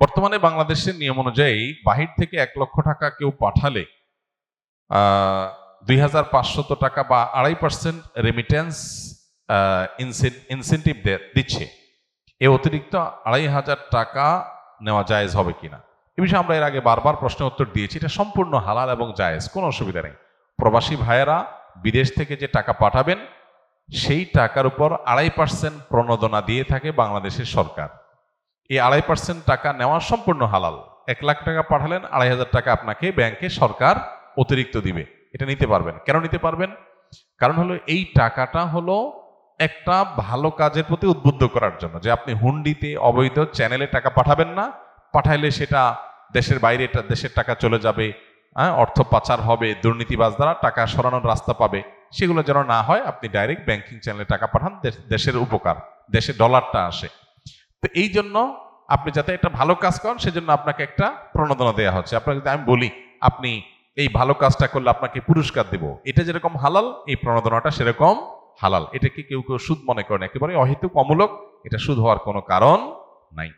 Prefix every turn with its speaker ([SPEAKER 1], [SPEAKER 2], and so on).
[SPEAKER 1] বর্তমানে বাংলাদেশের নিয়ম অনুযায়ী বাহির থেকে 1 লক্ষ টাকা কেউ পাঠালে 2500 টাকা বা 2.5% রেমিটেন্স ইনসেন্টিভ দিচ্ছে। এ অতিরিক্ত 2500 টাকা নেওয়া জায়েজ হবে কিনা, এ বিষয়ে আমরা এর আগে বারবার প্রশ্ন উত্তর দিয়েছি। এটা সম্পূর্ণ হালাল এবং জায়েজ, কোনো অসুবিধা নেই। প্রবাসী ভাইয়েরা বিদেশ থেকে যে টাকা পাঠাবেন সেই টাকার উপর 2.5% প্রণোদনা দিয়ে থাকে বাংলাদেশের সরকার। এই 2.5% টাকা নেওয়া সম্পূর্ণ হালাল। 1 লাখ টাকা পাঠালেন, 2500 টাকা আপনাকে ব্যাংকে সরকার অতিরিক্ত দিবে। এটা নিতে পারবেন। কেন নিতে পারবেন? কারণ হলো এই টাকাটা হলো একটা ভালো কাজের প্রতি উদ্বুদ্ধ করার জন্য, যে আপনি হুন্ডিতে অবৈধ চ্যানেলে টাকা পাঠাবেন না। পাঠাইলে সেটা দেশের বাইরে দেশের টাকা চলে যাবে, অর্থ পাচার হবে, দুর্নীতিবাজ দ্বারা টাকা সরানোর রাস্তা পাবে। সেগুলো যেন না হয়, আপনি ডাইরেক্ট ব্যাংকিং চ্যানেলে টাকা পাঠান, দেশের উপকার, দেশে ডলারটা আসে। তো এই জন্য আপনি যাতে একটা ভালো কাজ করেন সেজন্য আপনাকে একটা প্রণোদনা দেওয়া হচ্ছে। আপনাকে যদি আমি বলি আপনি এই ভালো কাজটা করলে আপনাকে পুরস্কার দেব, এটা যেরকম হালাল এই প্রণোদনাটা সেরকম হালাল। এটাকে কেউ কেউ সুদ মনে করেন, একেবারে অহেতুক অমূলক, এটা সুদ হওয়ার কোনো কারণ নাই।